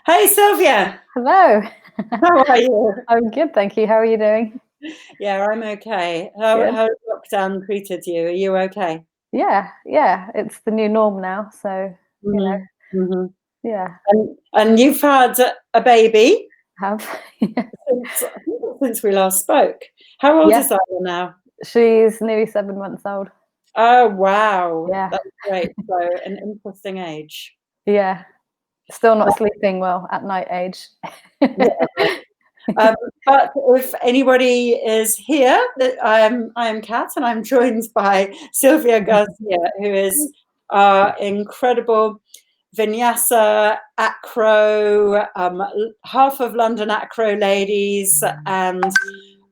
Hey Sylvia, Hello. how are you? I'm good, thank you. How are you doing? Yeah, I'm okay. How Good. how lockdown treated you? Are you okay? Yeah. It's the new norm now, so you know, hmm hmm yeah. And you've had a baby Have since we last spoke. How old yeah. is Isla now? She's nearly 7 months old. Oh wow, Yeah, that's great. So an interesting age. yeah. Still not sleeping well at night age. Yeah. Um, but if anybody is here, I am Kat, and I'm joined by Sylvia Garcia, who is our incredible Vinyasa, acro, half of London acro ladies, and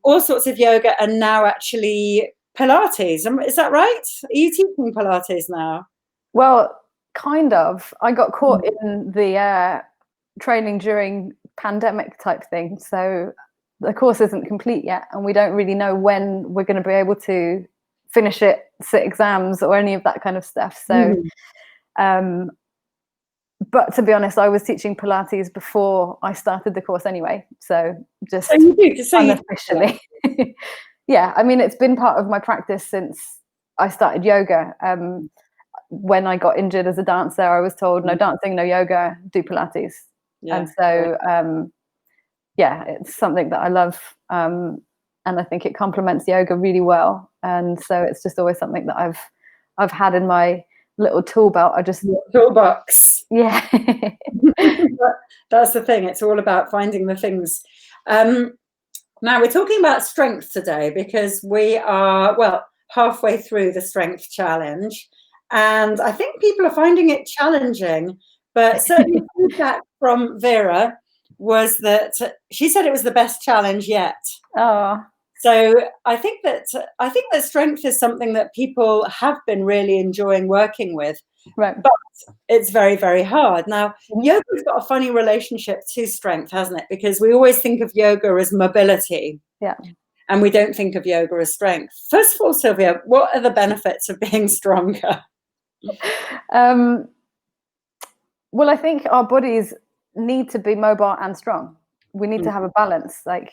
all sorts of yoga, and now actually Pilates. Is that right? Are you teaching Pilates now? Well, kind of. I got caught in the training during pandemic type thing, so the course isn't complete yet, and we don't really know when we're going to be able to finish it, sit exams, or any of that kind of stuff. So, Mhm. um, but to be honest, I was teaching Pilates before I started the course anyway, so So just you do. So you unofficially. Yeah, I mean, it's been part of my practice since I started yoga. When I got injured as a dancer, I was told no dancing, no yoga, do Pilates. And yeah. so, yeah, it's something that I love. And I think it complements yoga really well. And so it's just always something that I've had in my little tool belt. I just, Toolbox. yeah. That's the thing. It's all about finding the things. Um, Now we're talking about strength today because we are, well, halfway through the strength challenge. And I think people are finding it challenging, but certainly feedback from Vera was that she said it was the best challenge yet. Oh, So I think that strength is something that people have been really enjoying working with, right. but it's very, very hard. Now, yoga's got a funny relationship to strength, hasn't it? Because we always think of yoga as mobility, Yeah. and we don't think of yoga as strength. First of all, Sylvia, what are the benefits of being stronger? Um, well, I think our bodies need to be mobile and strong. We need to have a balance, like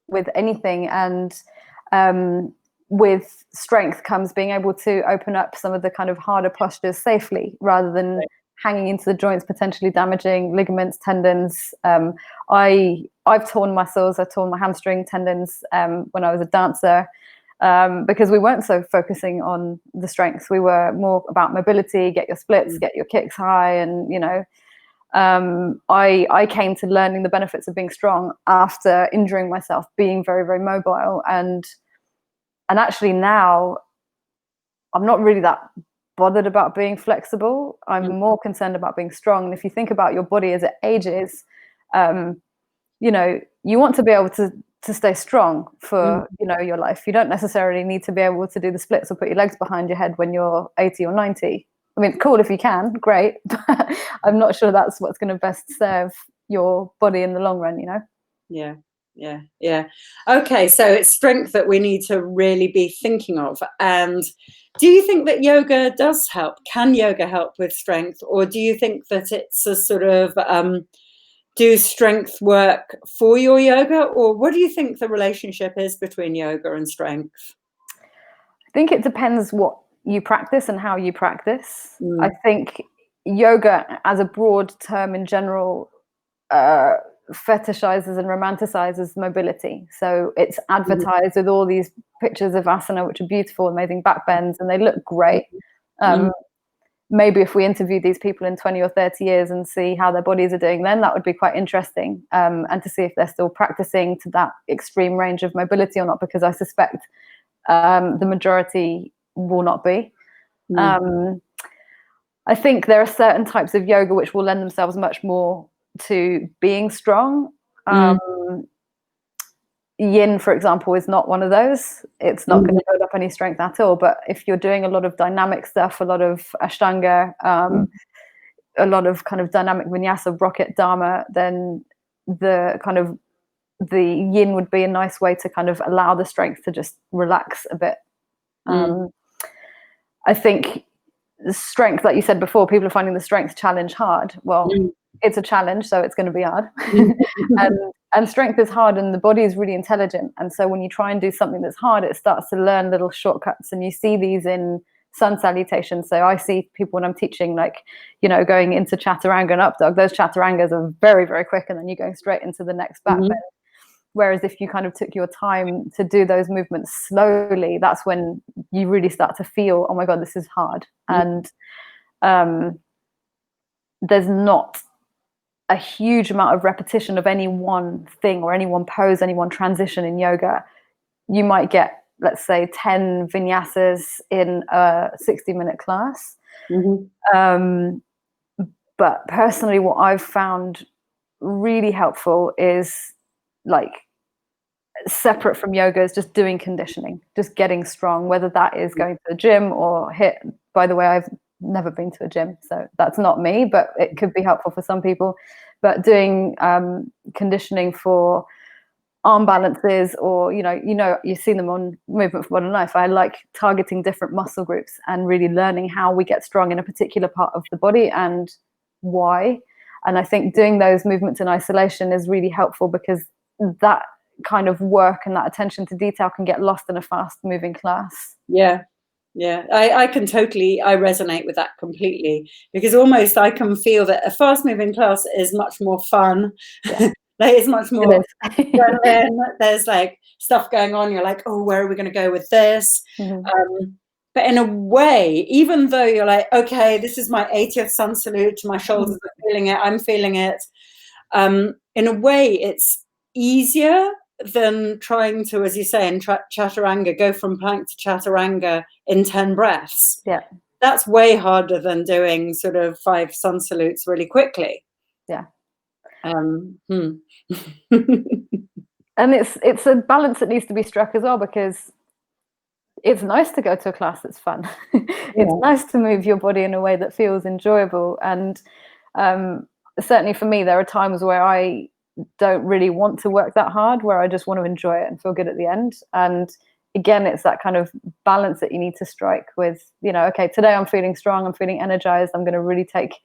with anything. And with strength comes being able to open up some of the kind of harder postures safely rather than hanging into the joints, potentially damaging ligaments, tendons. I've torn muscles. I torn my hamstring tendons when I was a dancer. Because we weren't so focusing on the strengths. We were more about mobility, get your splits, get your kicks high. And, I came to learning the benefits of being strong after injuring myself, being very, very mobile. And actually now I'm not really that bothered about being flexible. I'm more concerned about being strong. And if you think about your body as it ages, you want to be able to stay strong for your life. You don't necessarily need to be able to do the splits or put your legs behind your head when you're 80 or 90. I mean, cool if you can, great, but I'm not sure that's what's going to best serve your body in the long run. Yeah. Okay, so it's strength that we need to really be thinking of. And do you think that yoga does help? Can yoga help with strength, or do you think that it's a sort of do strength work for your yoga, or what do you think the relationship is between yoga and strength? I think it depends what you practice and how you practice. I think yoga as a broad term in general fetishizes and romanticizes mobility. So it's advertised with all these pictures of asana, which are beautiful, amazing back bends, and they look great. Maybe if we interview these people in 20 or 30 years and see how their bodies are doing, then that would be quite interesting. And to see if they're still practicing to that extreme range of mobility or not, because I suspect the majority will not be. I think there are certain types of yoga which will lend themselves much more to being strong. Yin, for example, is not one of those. It's not going to build up any strength at all. But if you're doing a lot of dynamic stuff, a lot of Ashtanga, a lot of kind of dynamic vinyasa, rocket dharma, then the yin would be a nice way to kind of allow the strength to just relax a bit. I think the strength, like you said before, people are finding the strength challenge hard. Well, it's a challenge, so it's going to be hard. and strength is hard, and the body is really intelligent. And so when you try and do something that's hard, it starts to learn little shortcuts. And you see these in sun salutations. So I see people when I'm teaching, like, you know, going into chaturanga and up dog, those chaturangas are very, very quick, and then you're going straight into the next back bend. Whereas if you kind of took your time to do those movements slowly, that's when you really start to feel, oh my God, this is hard. And there's not a huge amount of repetition of any one thing or any one pose, any one transition in yoga. You might get, let's say, 10 vinyasas in a 60-minute class. But personally, what I've found really helpful is, like, separate from yoga, is just doing conditioning, just getting strong, whether that is going to the gym or HIIT. By the way, I've never been to a gym, so that's not me, but it could be helpful for some people. But doing conditioning for arm balances, or you've seen them on Movement for Modern Life. I like targeting different muscle groups and really learning how we get strong in a particular part of the body and why. And I think doing those movements in isolation is really helpful, because that kind of work and that attention to detail can get lost in a fast moving class. I resonate with that completely, because almost I can feel that a fast moving class is much more fun. Like, it's much more there's like stuff going on, you're like, oh, where are we going to go with this? But in a way, even though you're like, okay, this is my 80th sun salute, my shoulders are feeling it, I'm feeling it, in a way it's easier than trying to, as you say, in chaturanga, go from plank to chaturanga in 10 breaths. That's way harder than doing sort of 5 sun salutes really quickly. And it's a balance that needs to be struck as well, because it's nice to go to a class that's fun. It's nice to move your body in a way that feels enjoyable. And certainly for me, there are times where I don't really want to work that hard, where I just want to enjoy it and feel good at the end. And again, it's that kind of balance that you need to strike with, okay, today I'm feeling strong, I'm feeling energized, I'm going to really take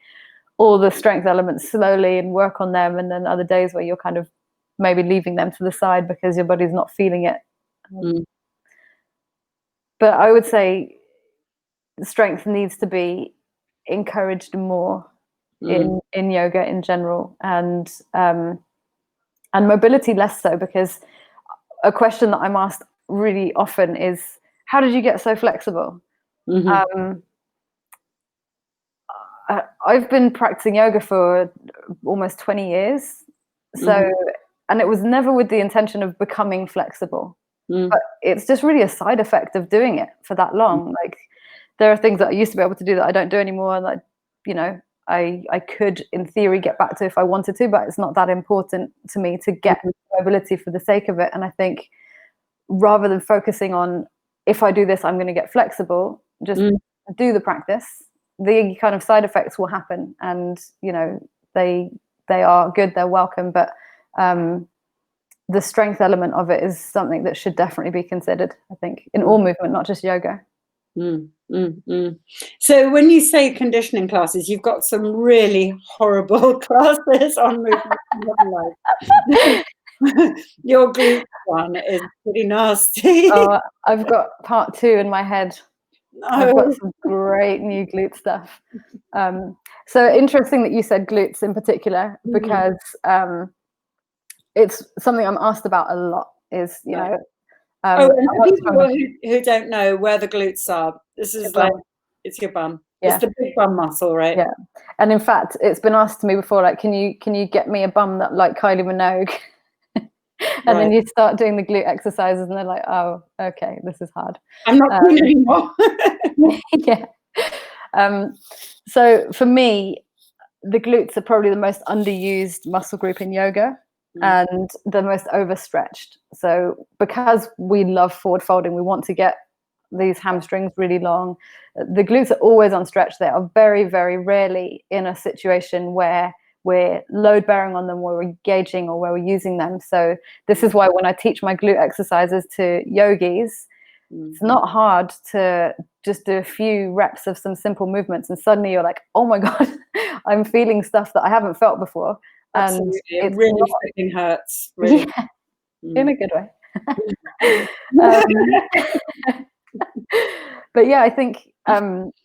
all the strength elements slowly and work on them. And then other days where you're kind of maybe leaving them to the side because your body's not feeling it. But I would say strength needs to be encouraged more in yoga in general, and mobility less so, because a question that I'm asked really often is, how did you get so flexible? I've been practicing yoga for almost 20 years. So, and it was never with the intention of becoming flexible, but it's just really a side effect of doing it for that long. Like, there are things that I used to be able to do that I don't do anymore. And I could, in theory, get back to if I wanted to, but it's not that important to me to get mobility for the sake of it. And I think rather than focusing on, if I do this, I'm going to get flexible, just do the practice. The kind of side effects will happen, and they are good, they're welcome, but the strength element of it is something that should definitely be considered, I think, in all movement, not just yoga. So when you say conditioning classes, you've got some really horrible classes on Movement for Modern Life. Your glute one is pretty nasty. Oh, I've got part 2 in my head. I've got some great new glute stuff. So interesting that you said glutes in particular, because it's something I'm asked about a lot, is, and for people who don't know where the glutes are, this is like, it's your bum. It's the big bum muscle, right? Yeah. And in fact, it's been asked to me before, like, can you get me a bum that like Kylie Minogue? And then you start doing the glute exercises, and they're like, oh, okay, this is hard. I'm not cool anymore. So for me, the glutes are probably the most underused muscle group in yoga, and the most overstretched. So because we love forward folding, we want to get these hamstrings really long. The glutes are always unstretched. They are very, very rarely in a situation where we're load bearing on them, where we're engaging, or where we're using them. So this is why when I teach my glute exercises to yogis, It's not hard to just do a few reps of some simple movements, and suddenly you're like, oh my God, I'm feeling stuff that I haven't felt before. Absolutely. And It really fucking hurts. Really. Yeah, in a good way. But yeah, I think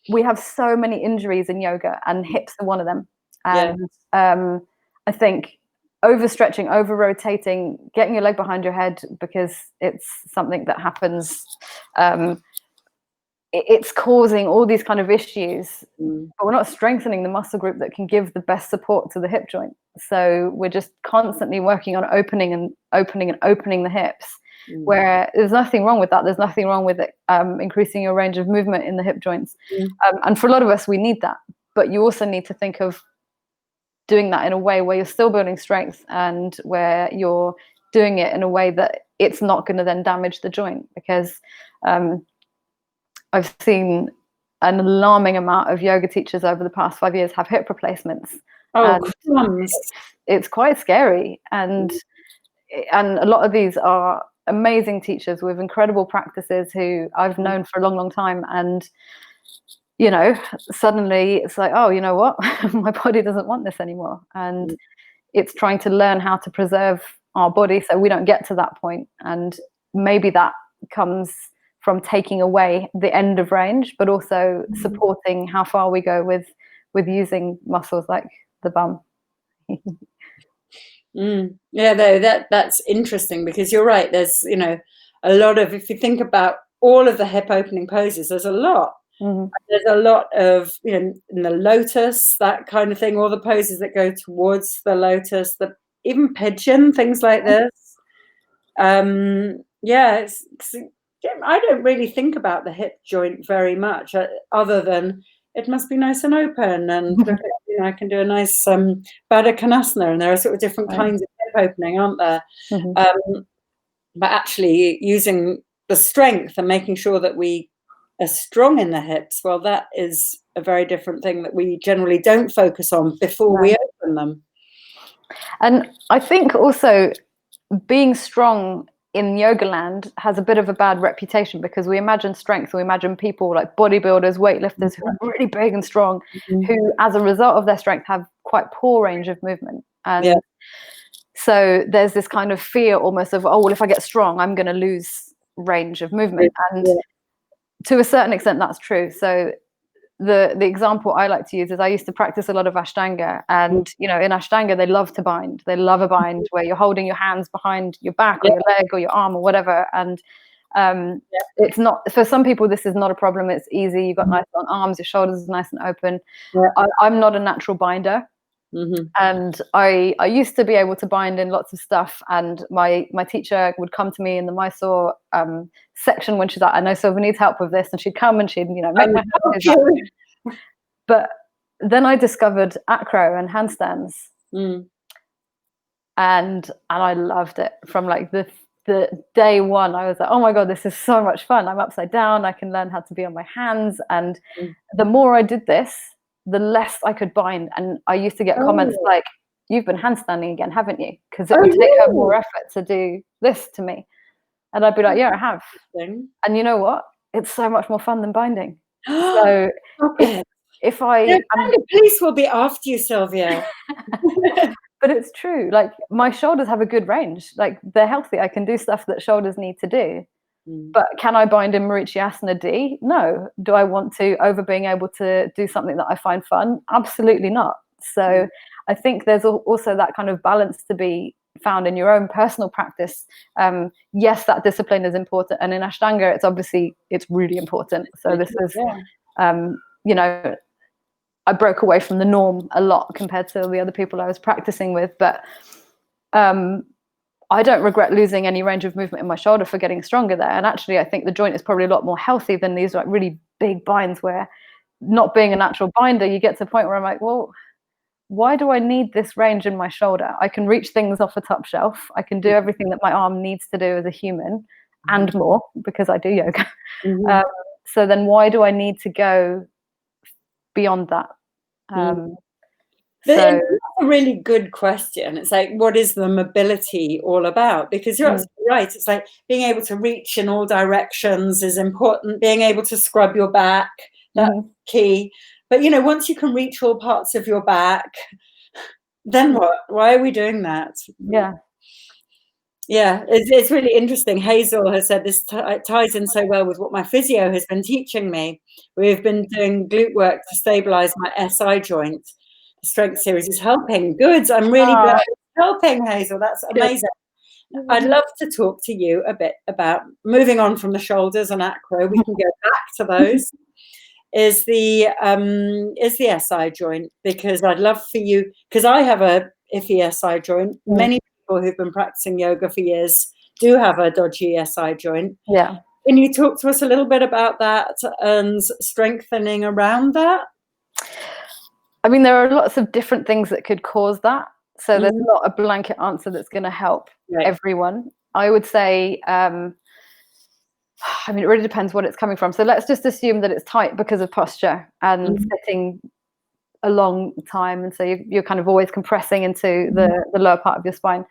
we have so many injuries in yoga, and hips are one of them. And I think overstretching, over rotating, getting your leg behind your head because it's something that happens, it's causing all these kind of issues, but we're not strengthening the muscle group that can give the best support to the hip joint. So we're just constantly working on opening and opening and opening the hips, where there's nothing wrong with that. There's nothing wrong with it, increasing your range of movement in the hip joints. And for a lot of us, we need that. But you also need to think of doing that in a way where you're still building strength, and where you're doing it in a way that it's not going to then damage the joint. Because I've seen an alarming amount of yoga teachers over the past 5 years have hip replacements. It's quite scary. And a lot of these are amazing teachers with incredible practices who I've known for a long, long time. And, you know, suddenly it's like, oh, you know what? My body doesn't want this anymore. And it's trying to learn how to preserve our body so we don't get to that point. And maybe that comes from taking away the end of range, but also supporting how far we go with using muscles like the bum. Yeah, though that's interesting, because you're right. There's, you know, a lot of, if you think about all of the hip opening poses, there's a lot. There's a lot of, you know, in the lotus, that kind of thing, all the poses that go towards the lotus, even pigeon, things like this. Yeah, I don't really think about the hip joint very much, other than it must be nice and open, and look at, you know, I can do a nice Baddha Konasana, and there are sort of different kinds of hip opening, aren't there? But actually using the strength and making sure that we are strong in the hips, well, that is a very different thing that we generally don't focus on before we open them. And I think also being strong in yoga land has a bit of a bad reputation, because we imagine strength, we imagine people like bodybuilders, weightlifters who are really big and strong, who as a result of their strength have quite poor range of movement. And so there's this kind of fear almost of, oh, well, if I get strong, I'm going to lose range of movement. And to a certain extent, that's true. So the example I like to use is I used to practice a lot of Ashtanga, and you know, in Ashtanga they love to bind. They love a bind where you're holding your hands behind your back or your leg or your arm or whatever. And it's not, for some people this is not a problem. It's easy. You've got nice long arms, your shoulders are nice and open. I'm not a natural binder. And I used to be able to bind in lots of stuff, and my teacher would come to me in the Mysore section when she's like, I know Sylvia needs help with this, and she'd come and she'd, you know, make my hands. But then I discovered acro and handstands, and I loved it. From like the day one, I was like, oh my God, this is so much fun. I'm upside down, I can learn how to be on my hands. And the more I did this, the less I could bind. And I used to get comments like, you've been handstanding again, haven't you? Because it would take her more effort to do this to me. And I'd be like, yeah, I have. And you know what? It's so much more fun than binding. So if I... the police will be after you, Sylvia. But it's true. Like, my shoulders have a good range. Like, they're healthy. I can do stuff that shoulders need to do. But can I bind in Marichiasana D? No. Do I want to, over being able to do something that I find fun? Absolutely not. So I think there's also that kind of balance to be found in your own personal practice. Yes, that discipline is important. And in Ashtanga, it's really important. So this is, you know, I broke away from the norm a lot compared to the other people I was practicing with. But I don't regret losing any range of movement in my shoulder for getting stronger there. And actually, I think the joint is probably a lot more healthy than these like really big binds, where, not being a natural binder, you get to a point where I'm like, well, why do I need this range in my shoulder? I can reach things off a top shelf. I can do everything that my arm needs to do as a human and more, because I do yoga. So then why do I need to go beyond that? But So that's a really good question. It's like, what is the mobility all about? Because you're absolutely right. It's like being able to reach in all directions is important. Being able to scrub your back, that's key. But, once you can reach all parts of your back, then what? Why are we doing that? yeah. Yeah, it's really interesting. Hazel has said this ties in so well with what my physio has been teaching me. We've been doing glute work to stabilize my SI joint. The strength series is helping. Good. I'm really glad it's helping, Hazel. That's amazing. I'd love to talk to you a bit about moving on from the shoulders and acro. We can go back to those. Is the SI joint, because I'd love for you, because I have a iffy SI joint. Many people who've been practicing yoga for years do have a dodgy SI joint. Yeah. Can you talk to us a little bit about that and strengthening around that? I mean, there are lots of different things that could cause that. So there's not a blanket answer that's going to help everyone. I would say, I mean, it really depends what it's coming from. So let's just assume that it's tight because of posture and sitting a long time. And so you're kind of always compressing into the lower part of your spine.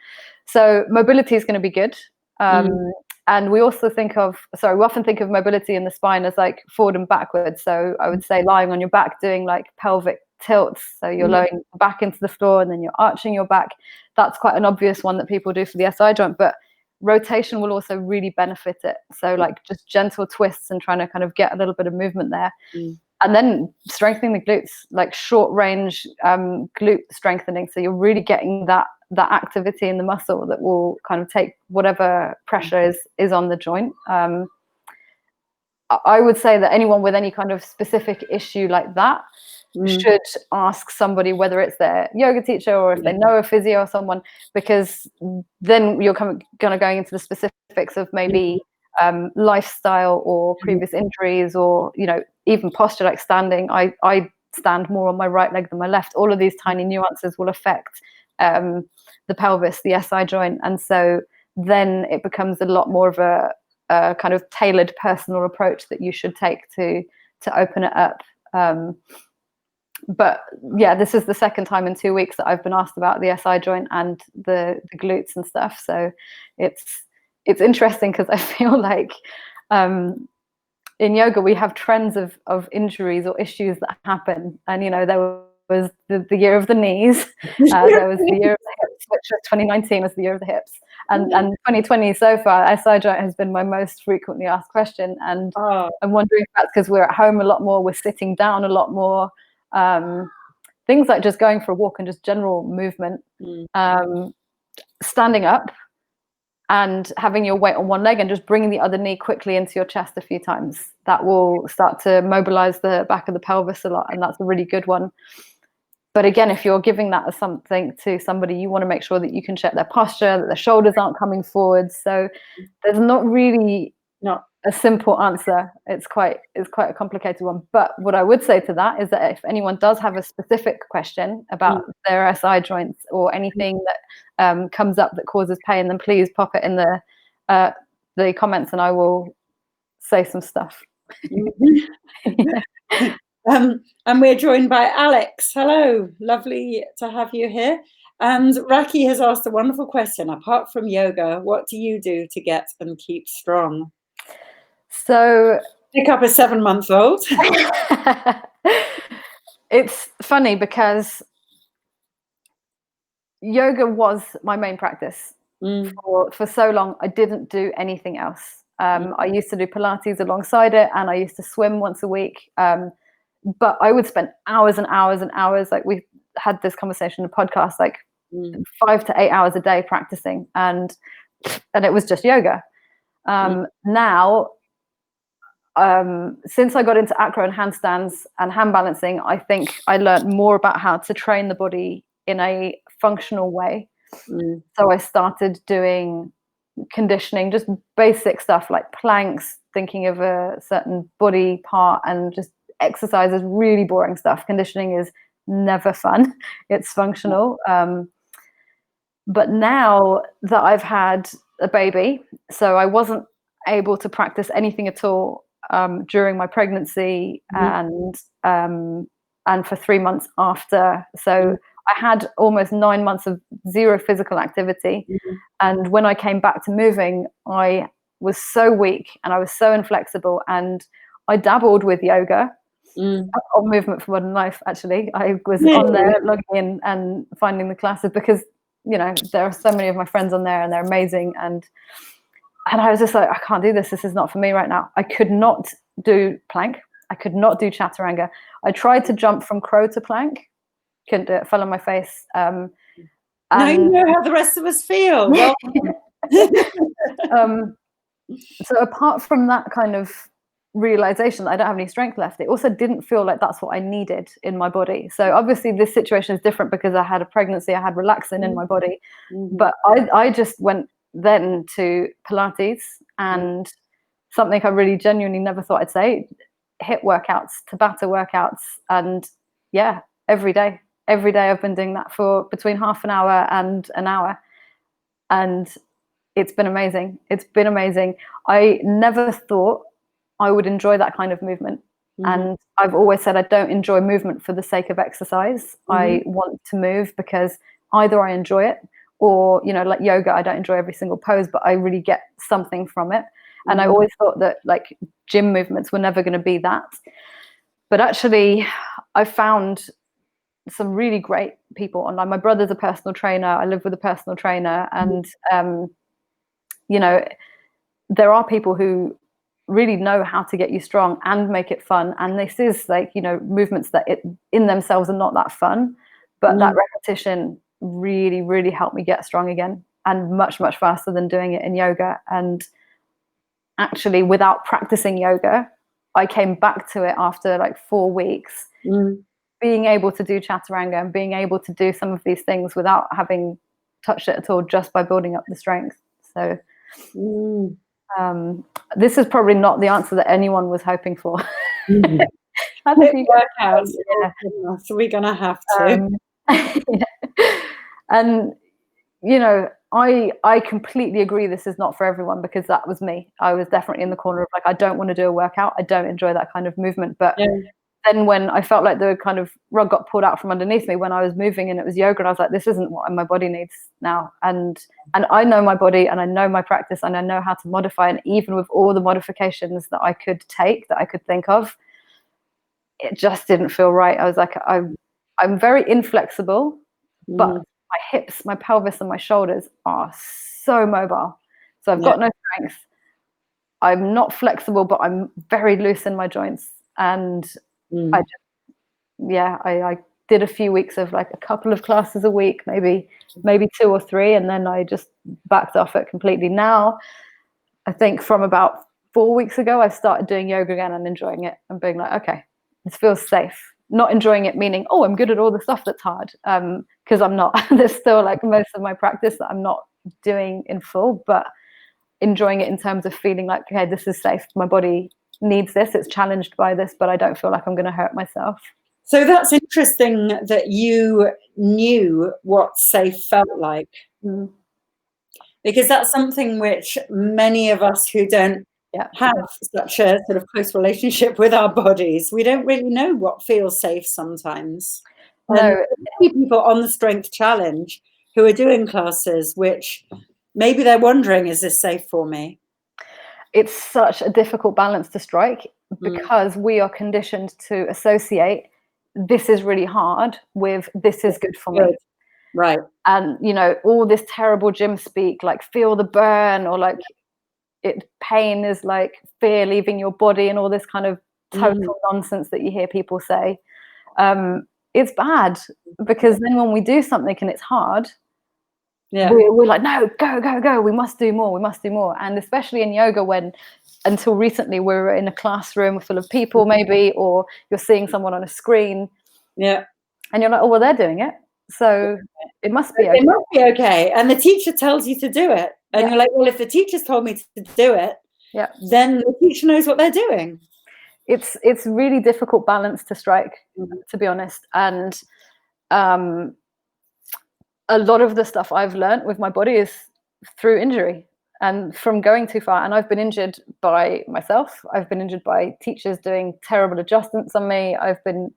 So mobility is going to be good. And we also we often think of mobility in the spine as like forward and backwards. So I would say lying on your back, doing like pelvic tilts. So you're lowering back into the floor and then you're arching your back. That's quite an obvious one that people do for the SI joint, but rotation will also really benefit it. So like just gentle twists and trying to kind of get a little bit of movement there. And then strengthening the glutes, like short range glute strengthening. So you're really getting that activity in the muscle that will kind of take whatever pressure is on the joint. I would say that anyone with any kind of specific issue like that should ask somebody, whether it's their yoga teacher or if they know a physio or someone, because then you're going to go into the specifics of maybe lifestyle or previous injuries, or even posture, like standing. I stand more on my right leg than my left. All of these tiny nuances will affect the pelvis, the SI joint, and so then it becomes a lot more of a kind of tailored personal approach that you should take to open it up. But yeah, this is the second time in 2 weeks that I've been asked about the SI joint and the glutes and stuff. So it's interesting because I feel like in yoga we have trends of injuries or issues that happen, and there was the year of the knees, there was the year of the hips, which was 2019 was the year of the hips, and 2020 so far, SI joint has been my most frequently asked question, and I'm wondering if that's because we're at home a lot more, we're sitting down a lot more, things like just going for a walk and just general movement, standing up and having your weight on one leg and just bringing the other knee quickly into your chest a few times. That will start to mobilize the back of the pelvis a lot, and that's a really good one. But again, if you're giving that as something to somebody, you want to make sure that you can check their posture, that their shoulders aren't coming forward. So there's not really a simple answer. It's quite a complicated one. But what I would say to that is that if anyone does have a specific question about their SI joints or anything that comes up that causes pain, then please pop it in the comments and I will say some stuff. And we're joined by Alex. Hello, lovely to have you here. And Raki has asked a wonderful question. Apart from yoga, what do you do to get and keep strong? So pick up a 7-month-old. It's funny because yoga was my main practice. For so long. I didn't do anything else. I used to do Pilates alongside it, and I used to swim once a week. But I would spend hours and hours and hours, like we had this conversation in the podcast, like 5 to 8 hours a day practicing, and it was just yoga. Now, since I got into acro and handstands and hand balancing, I think I learned more about how to train the body in a functional way. So I started doing conditioning, just basic stuff like planks, thinking of a certain body part, and just exercises, really boring stuff. Conditioning is never fun. It's functional. But now that I've had a baby, so I wasn't able to practice anything at all during my pregnancy and for 3 months after. So I had almost 9 months of zero physical activity. And when I came back to moving, I was so weak and I was so inflexible, and I dabbled with yoga or movement for modern life. Actually, I was on there logging in and finding the classes because, you know, there are so many of my friends on there and they're amazing. And I was just like, I can't do this. This is not for me right now. I could not do plank. I could not do chaturanga. I tried to jump from crow to plank. Couldn't do it. Fell on my face. Now you know how the rest of us feel. Well, so apart from that kind of realization that I don't have any strength left, it also didn't feel like that's what I needed in my body. So obviously this situation is different because I had a pregnancy, I had relaxin in my body, but I just went then to Pilates and something I really genuinely never thought I'd say, HIIT workouts, Tabata workouts, and yeah, every day I've been doing that for between half an hour and an hour, and it's been amazing. It's been amazing. I never thought I would enjoy that kind of movement. And I've always said I don't enjoy movement for the sake of exercise. I want to move because either I enjoy it or, you know, like yoga, I don't enjoy every single pose, but I really get something from it. And I always thought that like gym movements were never going to be that. But actually, I found some really great people online. My brother's a personal trainer. I live with a personal trainer. And, you know, there are people who really know how to get you strong and make it fun. And this is like, you know, movements that in themselves are not that fun, but that repetition really, really helped me get strong again, and much, much faster than doing it in yoga. And actually, without practicing yoga, I came back to it after like 4 weeks, being able to do chaturanga and being able to do some of these things without having touched it at all, just by building up the strength. So this is probably not the answer that anyone was hoping for. How did you work out? So we're gonna have to. And you know, I completely agree this is not for everyone, because that was me. I was definitely in the corner of like, I don't want to do a workout. I don't enjoy that kind of movement. But then when I felt like the kind of rug got pulled out from underneath me when I was moving and it was yoga, and I was like, this isn't what my body needs now. And I know my body and I know my practice and I know how to modify. And even with all the modifications that I could take, that I could think of, it just didn't feel right. I was like, I'm very inflexible, but my hips, my pelvis and my shoulders are so mobile. So I've got no strength. I'm not flexible, but I'm very loose in my joints. And I did a few weeks of like a couple of classes a week, maybe 2 or 3. And then I just backed off it completely. Now, I think from about 4 weeks ago, I started doing yoga again and enjoying it and being like, okay, this feels safe. Not enjoying it meaning, oh, I'm good at all the stuff that's hard, because I'm not. There's still like most of my practice that I'm not doing in full, but enjoying it in terms of feeling like, okay, this is safe. My body needs this. It's challenged by this, but I don't feel like I'm going to hurt myself. So that's interesting that you knew what safe felt like, because that's something which many of us who don't have such a sort of close relationship with our bodies, we don't really know what feels safe sometimes. No, people on the strength challenge who are doing classes which maybe they're wondering, is this safe for me? It's such a difficult balance to strike, because we are conditioned to associate this is really hard with this is good for me. Right. And, you know, all this terrible gym speak, like feel the burn, or like pain is like fear leaving your body, and all this kind of total nonsense that you hear people say. It's bad, because then when we do something and it's hard, we're like, no, go, we must do more. And especially in yoga, when until recently we were in a classroom full of people maybe, or you're seeing someone on a screen, and you're like, oh, well, they're doing it, so it must be okay. It must be okay. And the teacher tells you to do it, and you're like, well, if the teacher's told me to do it, then the teacher knows what they're doing. It's really difficult balance to strike, to be honest. And a lot of the stuff I've learned with my body is through injury and from going too far. And I've been injured by myself. I've been injured by teachers doing terrible adjustments on me. I've been,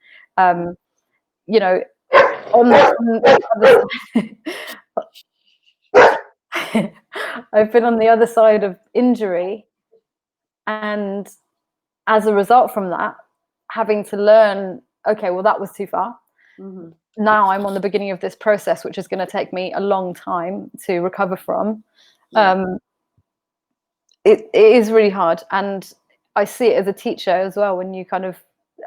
you know, on the other I've been on the other side of injury, and as a result from that, having to learn, okay, well, that was too far. Mm-hmm. Now I'm on the beginning of this process, which is going to take me a long time to recover from. Yeah. It is really hard. And I see it as a teacher as well, when you kind of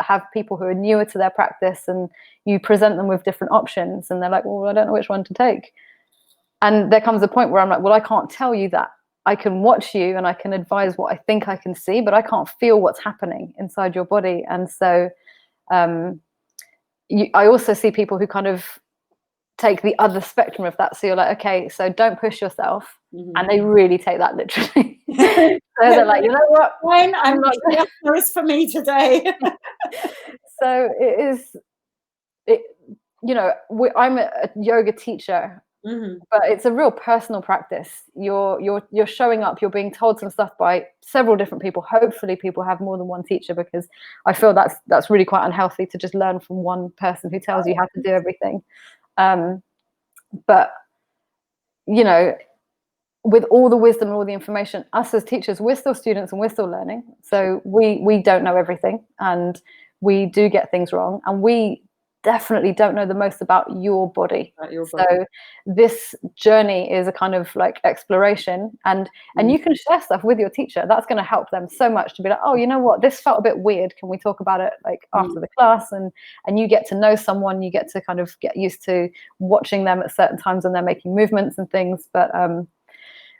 have people who are newer to their practice and you present them with different options and they're like, well, I don't know which one to take. And there comes a point where I'm like, well, I can't tell you that. I can watch you and I can advise what I think I can see, but I can't feel what's happening inside your body. And so I also see people who kind of take the other spectrum of that. So you're like, okay, so don't push yourself. Mm-hmm. And they really take that literally. So they're like, you know what? Fine, I'm not this for me today. So I'm a yoga teacher. Mm-hmm. But it's a real personal practice. You're showing up, you're being told some stuff by several different people. Hopefully people have more than one teacher, because I feel that's really quite unhealthy to just learn from one person who tells you how to do everything. But with all the wisdom and all the information, us as teachers, we're still students and we're still learning. So we don't know everything, and we do get things wrong, and we definitely don't know the most about your body. So this journey is a kind of like exploration, and you can share stuff with your teacher. That's going to help them so much to be like, oh, you know what, this felt a bit weird. Can we talk about it like after the class? And you get to know someone, you get to kind of get used to watching them at certain times when they're making movements and things. But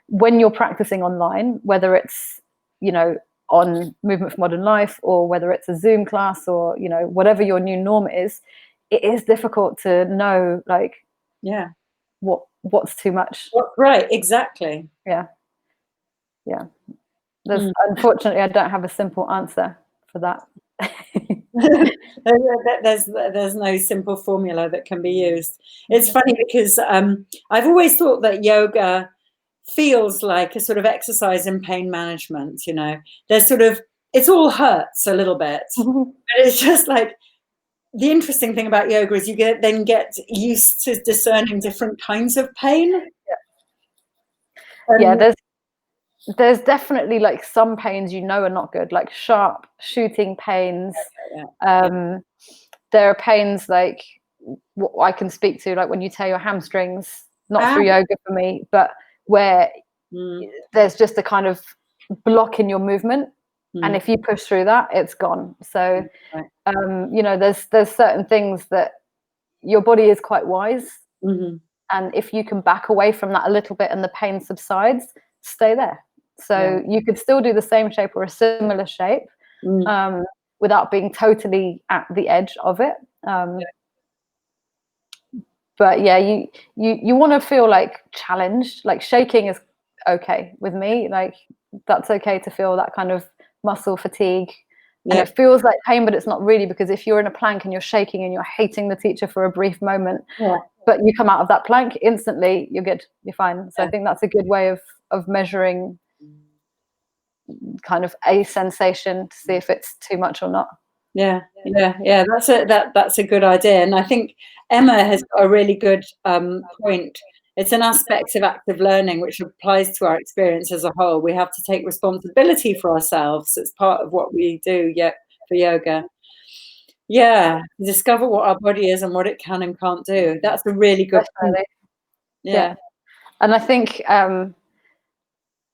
when you're practicing online, whether it's, on Movement for Modern Life, or whether it's a Zoom class, or, whatever your new norm is, it is difficult to know, like, what's too much. Right, exactly. Yeah. Unfortunately, I don't have a simple answer for that. There's no simple formula that can be used. It's funny because I've always thought that yoga feels like a sort of exercise in pain management. There's sort of, it's all hurts a little bit, but it's just like, the interesting thing about yoga is you get used to discerning different kinds of pain. There's definitely like some pains are not good, like sharp shooting pains. There are pains like what I can speak to, like when you tear your hamstrings, not through yoga for me, but where there's just a kind of block in your movement. And if you push through that, it's gone. So, there's certain things that your body is quite wise. Mm-hmm. And if you can back away from that a little bit and the pain subsides, stay there. So you could still do the same shape or a similar shape without being totally at the edge of it. But you want to feel like challenged. Like shaking is okay with me. Like that's okay to feel that kind of muscle fatigue. And it feels like pain, but it's not really, because if you're in a plank and you're shaking and you're hating the teacher for a brief moment, but you come out of that plank instantly, you're good, you're fine. So I think that's a good way of measuring kind of a sensation to see if it's too much or not. That's a good idea. And I think Emma has got a really good point. It's an aspect of active learning which applies to our experience as a whole. We have to take responsibility for ourselves. It's part of what we do for yoga. Discover what our body is and what it can and can't do. That's a really good point. Yeah. And I think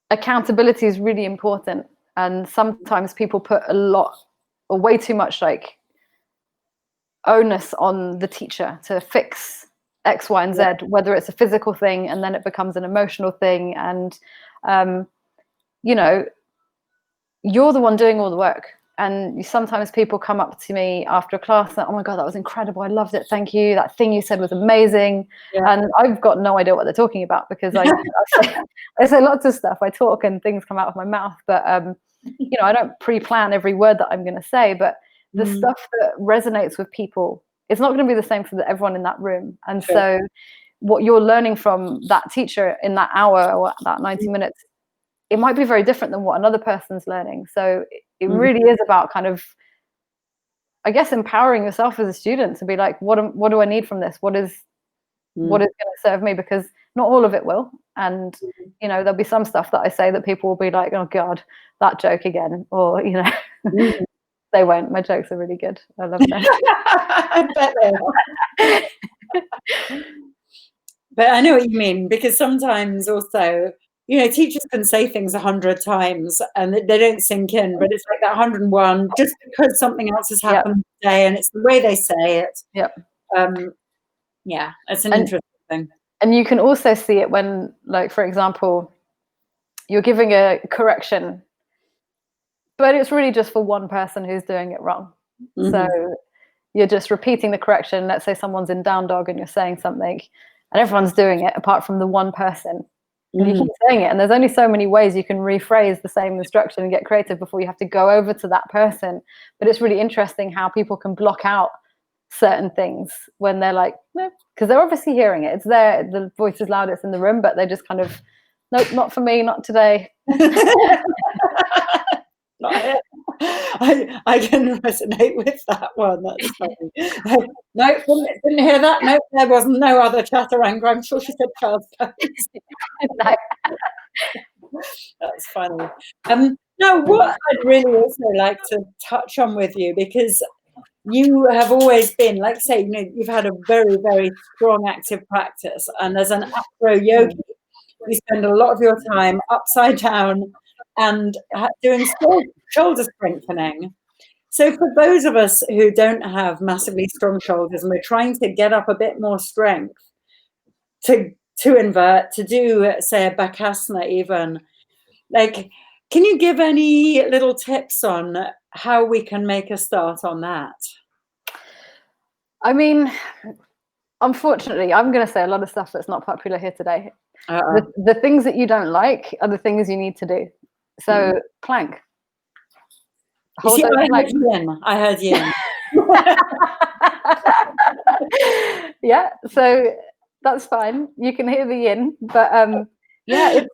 accountability is really important. And sometimes people put a lot or way too much like onus on the teacher to fix X, Y, and Z, whether it's a physical thing and then it becomes an emotional thing. And, you're the one doing all the work. And sometimes people come up to me after a class and, oh my God, that was incredible. I loved it. Thank you. That thing you said was amazing. Yeah. And I've got no idea what they're talking about, because I say lots of stuff. I talk and things come out of my mouth, but, I don't pre-plan every word that I'm going to say, but the stuff that resonates with people, it's not going to be the same for everyone in that room. And so what you're learning from that teacher in that hour or that 90 minutes, it might be very different than what another person's learning. So it really is about kind of I guess, empowering yourself as a student to be like, what do I need from this? What is going to serve me? Because not all of it will. And, you know, there'll be some stuff that I say that people will be like, oh God, that joke again. Or, you know, they won't. My jokes are really good. I love them. I bet they are. But I know what you mean, because sometimes also, you know, teachers can say things 100 times and they don't sink in, but it's like that 101, just because something else has happened today and it's the way they say it. Yeah, it's an interesting thing. And you can also see it when, like, for example, you're giving a correction, but it's really just for one person who's doing it wrong. So you're just repeating the correction. Let's say someone's in down dog and you're saying something and everyone's doing it apart from the one person. And you keep saying it, and there's only so many ways you can rephrase the same instruction and get creative before you have to go over to that person. But it's really interesting how people can block out certain things when they're like, no, because they're obviously hearing it. It's there, the voice is loudest in the room, but they just kind of, nope, not for me, not today. I can resonate with that one. That's funny. No, didn't hear that. No, there was no other chaturanga. I'm sure she said child's pose. No. That's funny. Now, what I'd really also like to touch on with you, because you have always been, like, say, you know, you've had a very, very strong active practice, and as an acro yogi, you spend a lot of your time upside down and doing shoulder strengthening. So for those of us who don't have massively strong shoulders and we're trying to get up a bit more strength to invert, to do, say, a bakasana even, like, can you give any little tips on how we can make a start on that? I mean, unfortunately, I'm going to say a lot of stuff that's not popular here today. The things that you don't like are the things you need to do. So plank. You see, I heard yin. Yeah, so that's fine. You can hear the yin, but yeah,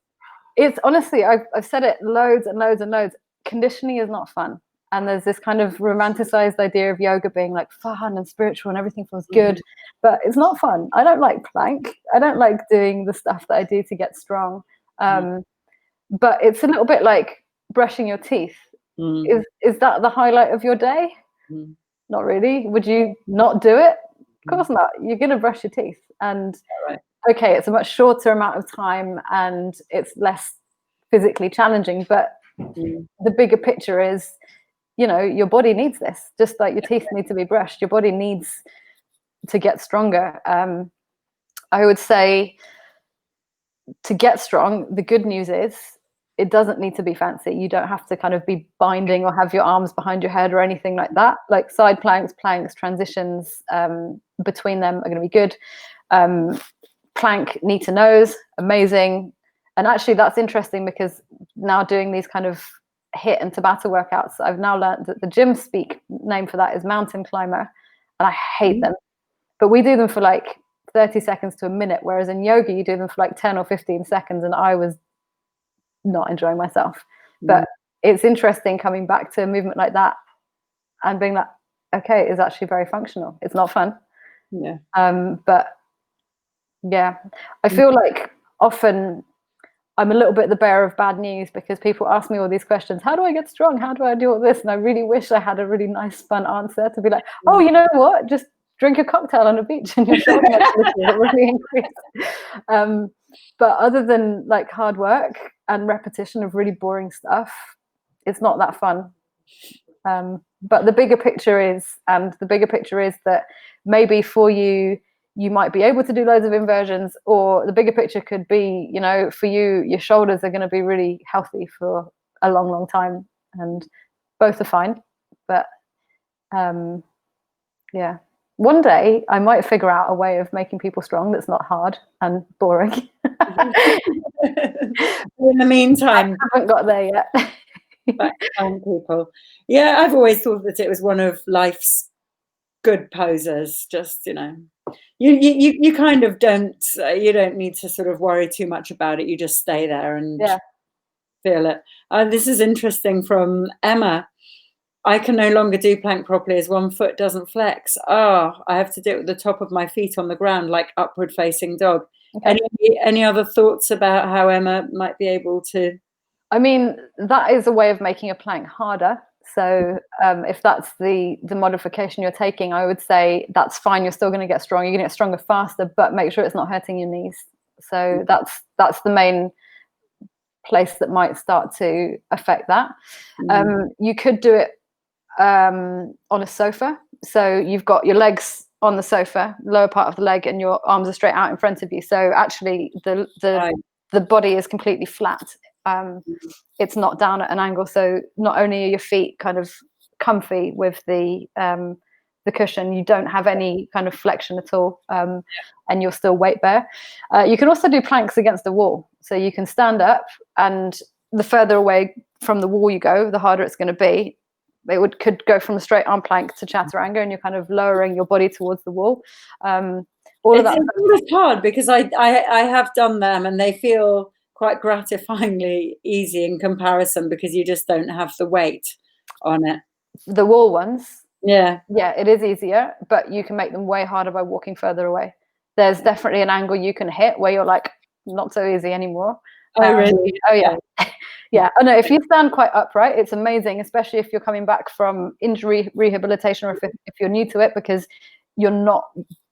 it's honestly, I've said it loads and loads and loads. Conditioning is not fun. And there's this kind of romanticized idea of yoga being like fun and spiritual and everything feels good, but it's not fun. I don't like plank. I don't like doing the stuff that I do to get strong. But it's a little bit like brushing your teeth. Is that the highlight of your day? Not really. Would you not do it? Of course not. You're going to brush your teeth. And okay, it's a much shorter amount of time and it's less physically challenging, but the bigger picture is, you know, your body needs this, just like your teeth need to be brushed. Your body needs to get stronger. I would say to get strong, the good news is it doesn't need to be fancy. You don't have to kind of be binding or have your arms behind your head or anything like that. Like side planks, transitions between them are going to be good. Plank knee to nose, amazing. And actually that's interesting because now doing these kind of HIIT and Tabata workouts, I've now learned that the gym speak name for that is mountain climber, and I hate them. But we do them for like 30 seconds to a minute, whereas in yoga you do them for like 10 or 15 seconds, and I was not enjoying myself. But it's interesting coming back to a movement like that and being like, okay, it's actually very functional. It's not fun. But yeah, I feel like often I'm a little bit the bearer of bad news because people ask me all these questions. How do I get strong? How do I do all this? And I really wish I had a really nice, fun answer to be like, oh, you know what? Just drink a cocktail on a beach and your shoulder muscles will really increase. But other than like hard work and repetition of really boring stuff, it's not that fun. But the bigger picture is that maybe for you, you might be able to do loads of inversions, or the bigger picture could be, you know, for you, your shoulders are going to be really healthy for a long, long time, and both are fine. But yeah, one day I might figure out a way of making people strong that's not hard and boring. In the meantime, I haven't got there yet. People. Yeah, I've always thought that it was one of life's good poses. Just, you know, you kind of don't need to sort of worry too much about it. You just stay there and feel it. This is interesting from Emma. I can no longer do plank properly as one foot doesn't flex. Oh, I have to do it with the top of my feet on the ground, like upward facing dog. Okay. Any other thoughts about how Emma might be able to? I mean, that is a way of making a plank harder. So if that's the modification you're taking, I would say that's fine. You're still going to get strong. You're going to get stronger faster, but make sure it's not hurting your knees. So that's the main place that might start to affect that. You could do it on a sofa. So you've got your legs on the sofa, lower part of the leg, and your arms are straight out in front of you. So actually the body is completely flat. It's not down at an angle. So not only are your feet kind of comfy with the cushion, you don't have any kind of flexion at all, and you're still weight bear. You can also do planks against the wall. So you can stand up, and the further away from the wall you go, the harder it's going to be. It could go from a straight arm plank to chaturanga, and you're kind of lowering your body towards the wall. It's hard because I have done them, and they feel quite gratifyingly easy in comparison because you just don't have the weight on it. The wall ones, yeah, it is easier, but you can make them way harder by walking further away. There's definitely an angle you can hit where you're like, not so easy anymore. Oh, really? Oh, yeah. Yeah. Oh, no, if you stand quite upright, it's amazing, especially if you're coming back from injury rehabilitation, or if you're new to it, because you're not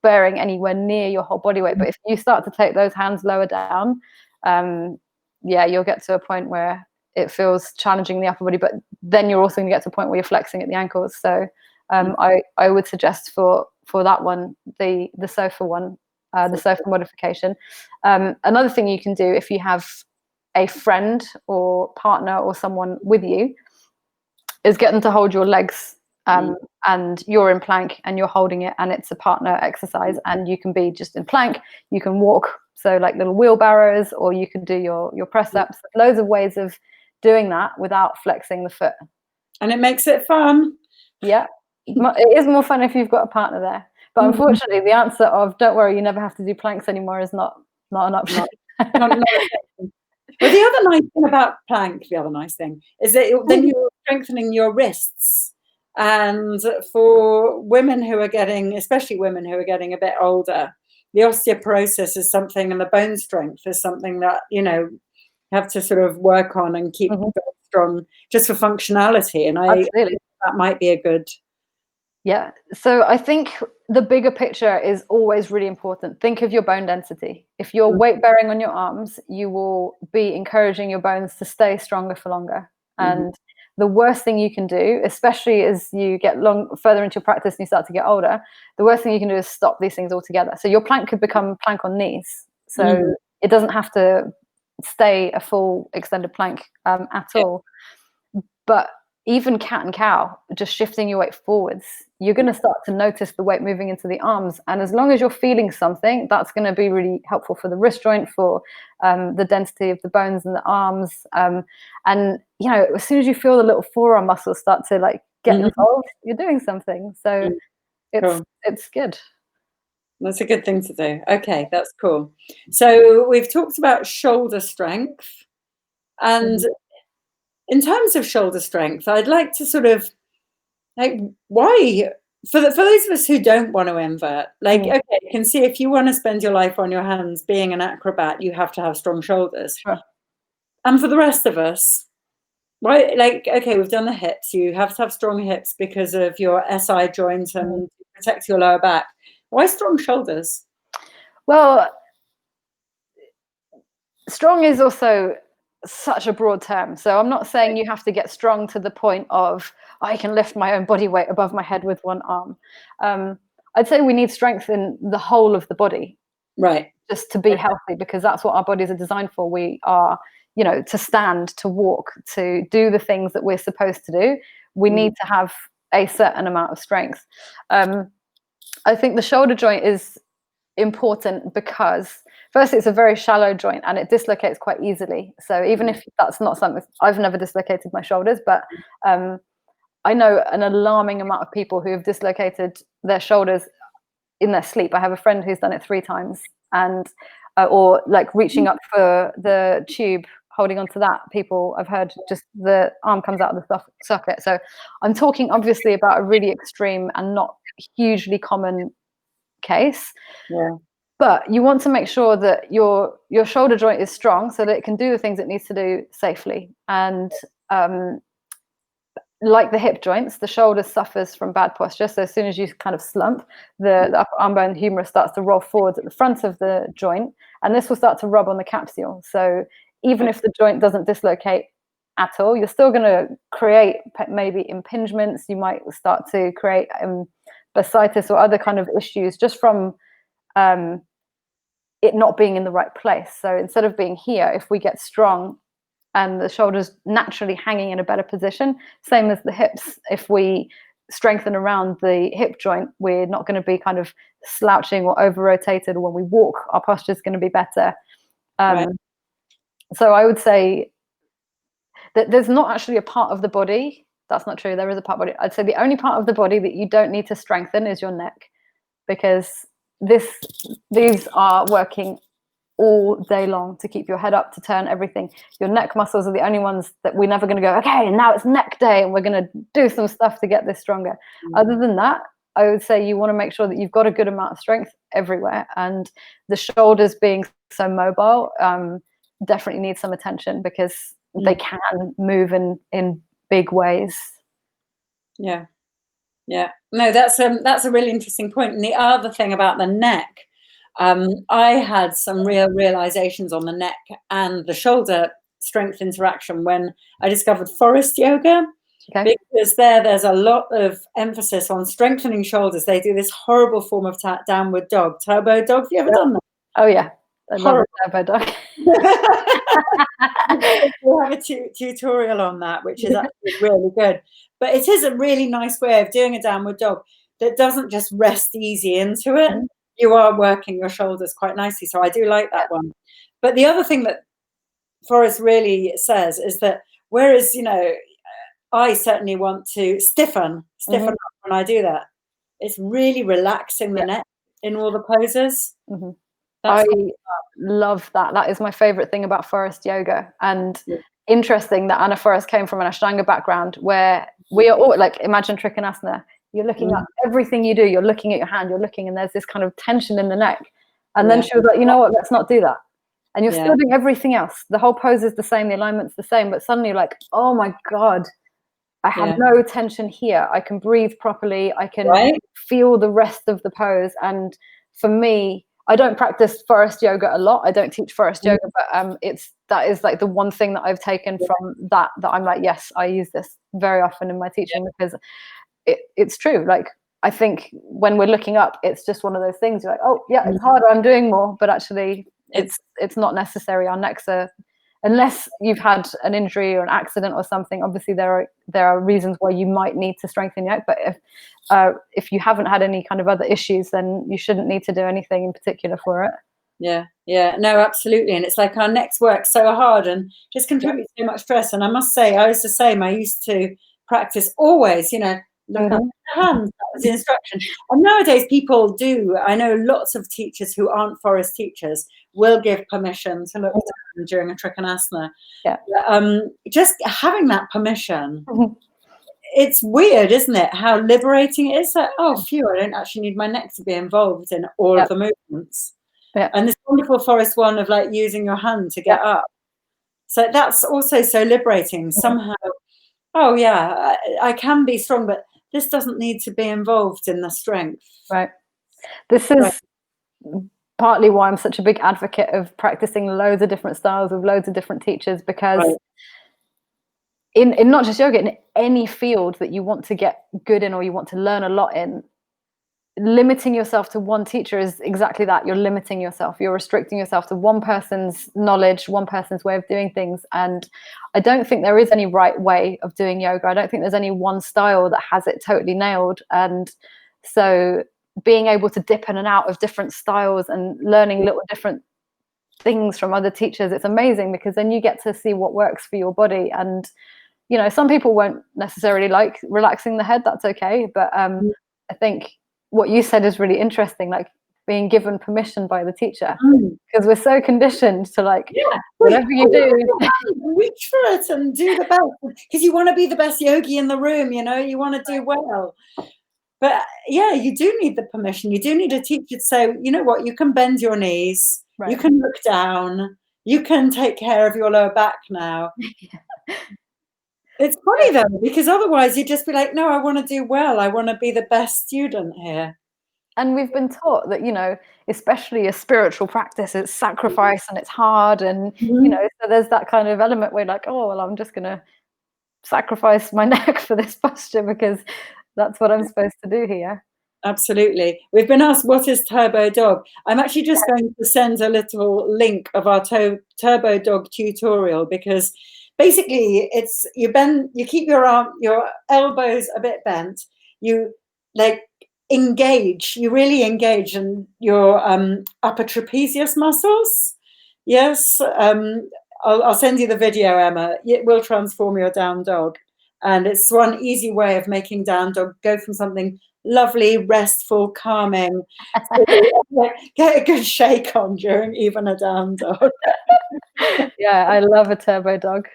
bearing anywhere near your whole body weight. But if you start to take those hands lower down, you'll get to a point where it feels challenging in the upper body, but then you're also going to get to a point where you're flexing at the ankles. So I would suggest for that one, the sofa one, the sofa modification. Another thing you can do if you have a friend or partner or someone with you is get them to hold your legs, and you're in plank and you're holding it, and it's a partner exercise, and you can be just in plank, you can walk, so like little wheelbarrows, or you can do your press ups. Loads of ways of doing that without flexing the foot, and it makes it fun. Yeah, it is more fun if you've got a partner there, but unfortunately the answer of don't worry, you never have to do planks anymore is not an option. Well, the other nice thing about plank, is that then you're strengthening your wrists. And for women who are getting, especially women who are getting a bit older, the osteoporosis is something, and the bone strength is something that, you have to sort of work on and keep strong just for functionality. And Absolutely. That might be a good. Yeah. So I think the bigger picture is always really important. Think of your bone density. If you're weight bearing on your arms, you will be encouraging your bones to stay stronger for longer. And the worst thing you can do, especially as you get further into your practice and you start to get older, the worst thing you can do is stop these things altogether. So your plank could become plank on knees. So it doesn't have to stay a full extended plank at all. But even cat and cow, just shifting your weight forwards, you're going to start to notice the weight moving into the arms. And as long as you're feeling something, that's going to be really helpful for the wrist joint, for the density of the bones in the arms. And, as soon as you feel the little forearm muscles start to like get involved, you're doing something. So it's good. That's a good thing to do. Okay, that's cool. So we've talked about shoulder strength. And in terms of shoulder strength, I'd like to sort of why, for those of us who don't want to invert, okay, you can see if you want to spend your life on your hands being an acrobat, you have to have strong shoulders. Sure. And for the rest of us, why, okay, we've done the hips, you have to have strong hips because of your SI joint and protect your lower back. Why strong shoulders? Well, strong is also such a broad term. So I'm not saying you have to get strong to the point of I can lift my own body weight above my head with one arm. I'd say we need strength in the whole of the body, right? Just to be healthy, because that's what our bodies are designed for. We are, to stand, to walk, to do the things that we're supposed to do. We need to have a certain amount of strength. I think the shoulder joint is important because first, it's a very shallow joint and it dislocates quite easily. So even if that's not something, I've never dislocated my shoulders, but I know an alarming amount of people who have dislocated their shoulders in their sleep. I have a friend who's done it 3 times, and or like reaching up for the tube holding on to that, people I've heard just the arm comes out of the socket. So I'm talking obviously about a really extreme and not hugely common case. Yeah. But you want to make sure that your shoulder joint is strong so that it can do the things it needs to do safely. And like the hip joints, the shoulder suffers from bad posture. So as soon as you kind of slump, the upper arm bone humerus starts to roll forwards at the front of the joint, and this will start to rub on the capsule. So even if the joint doesn't dislocate at all, you're still going to create maybe impingements. You might start to create bursitis or other kind of issues just from it not being in the right place. So instead of being here, if we get strong and the shoulders naturally hanging in a better position, same as the hips, if we strengthen around the hip joint, we're not going to be kind of slouching or over rotated, or when we walk, our posture is going to be better. Right. So I would say that there's not actually a part of the body. That's not true. There is a part of the body. I'd say the only part of the body that you don't need to strengthen is your neck, because these are working all day long to keep your head up, to turn everything. Your neck muscles are the only ones that we're never going to go, okay, now it's neck day and we're going to do some stuff to get this stronger. Other than that, I would say you want to make sure that you've got a good amount of strength everywhere, and the shoulders being so mobile definitely need some attention, because they can move in big ways. Yeah. Yeah. No, that's a really interesting point. And the other thing about the neck, I had some real realizations on the neck and the shoulder strength interaction when I discovered forest yoga. Okay. Because there's a lot of emphasis on strengthening shoulders. They do this horrible form of downward dog, turbo dog. Have you ever done that? Oh yeah, I love a turbo dog. We'll have a tutorial on that, which is actually really good. But it is a really nice way of doing a downward dog that doesn't just rest easy into it. You are working your shoulders quite nicely. So I do like that one. But the other thing that Forrest really says is that whereas, I certainly want to stiffen up when I do that, it's really relaxing the neck in all the poses. I love that. That is my favorite thing about forest yoga. And interesting that Anna Forrest came from an Ashtanga background, where we are all like, imagine Trikonasana. You're looking at everything you do. You're looking at your hand. You're looking, and there's this kind of tension in the neck. And then she was like, you know what? Let's not do that. And you're still doing everything else. The whole pose is the same. The alignment's the same. But suddenly you're like, oh my God, I have no tension here. I can breathe properly. I can feel the rest of the pose. And for me, I don't practice forest yoga a lot. I don't teach forest yoga, but that is like the one thing that I've taken from that I'm like, yes, I use this very often in my teaching, because it's true. Like, I think when we're looking up, it's just one of those things. You're like, oh yeah, it's harder, I'm doing more, but actually it's not necessary. Our necks are, unless you've had an injury or an accident or something, obviously there are reasons why you might need to strengthen your neck. But if you haven't had any kind of other issues, then you shouldn't need to do anything in particular for it. Yeah, no, absolutely. And it's like our necks work so hard and just contribute so much stress. And I must say, I was the same. I used to practice always, look up the hands. That was the instruction. And nowadays people do. I know lots of teachers who aren't forest teachers will give permission to look down during a Trikonasana. Just having that permission, it's weird, isn't it? How liberating it is. Like, oh, phew, I don't actually need my neck to be involved in all of the movements. And this wonderful forest one of like using your hand to get up. So that's also so liberating. Somehow, oh yeah, I can be strong, but this doesn't need to be involved in the strength. Right. This is partly why I'm such a big advocate of practicing loads of different styles with loads of different teachers, because in not just yoga, in any field that you want to get good in or you want to learn a lot in, limiting yourself to one teacher is exactly that. You're limiting yourself. You're restricting yourself to one person's knowledge, one person's way of doing things. And I don't think there is any right way of doing yoga. I don't think there's any one style that has it totally nailed. And so being able to dip in and out of different styles and learning little different things from other teachers, it's amazing, because then you get to see what works for your body. And some people won't necessarily like relaxing the head. That's okay. But I think what you said is really interesting. Like, being given permission by the teacher, Mm. because we're so conditioned to like, Yeah. whatever you do, Reach for it and do the best, because you want to be the best yogi in the room, you know, you want to do well. But yeah, you do need the permission. You do need a teacher to say, you know what, you can bend your knees, you right. can look down, you can take care of your lower back now. It's funny though, because otherwise you'd just be like, no, I want to do well. I want to be the best student here. And we've been taught that, you know, especially a spiritual practice, it's sacrifice and it's hard. And, you know, so there's that kind of element where like, oh, well, I'm just going to sacrifice my neck for this posture because that's what I'm supposed to do here. Absolutely. We've been asked, what is Turbo Dog? I'm actually just going to send a little link of our Turbo Dog tutorial, because basically it's you keep your elbows a bit bent, you like engage, you really engage in your upper trapezius muscles. Yes. I'll send you the video, Emma. It will transform your down dog. And it's one easy way of making down dog go from something lovely, restful, calming. Get a good shake on during even a down dog. Yeah, I love a turbo dog.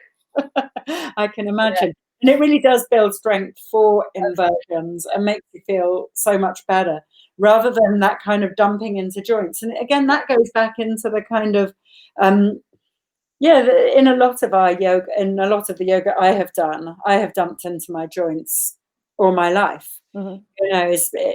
I can imagine. Yeah. And it really does build strength for inversions and makes you feel so much better, rather than that kind of dumping into joints. And again, that goes back into the kind of, in a lot of our yoga, in a lot of the yoga I have done, I have dumped into my joints all my life. Mm-hmm. You know,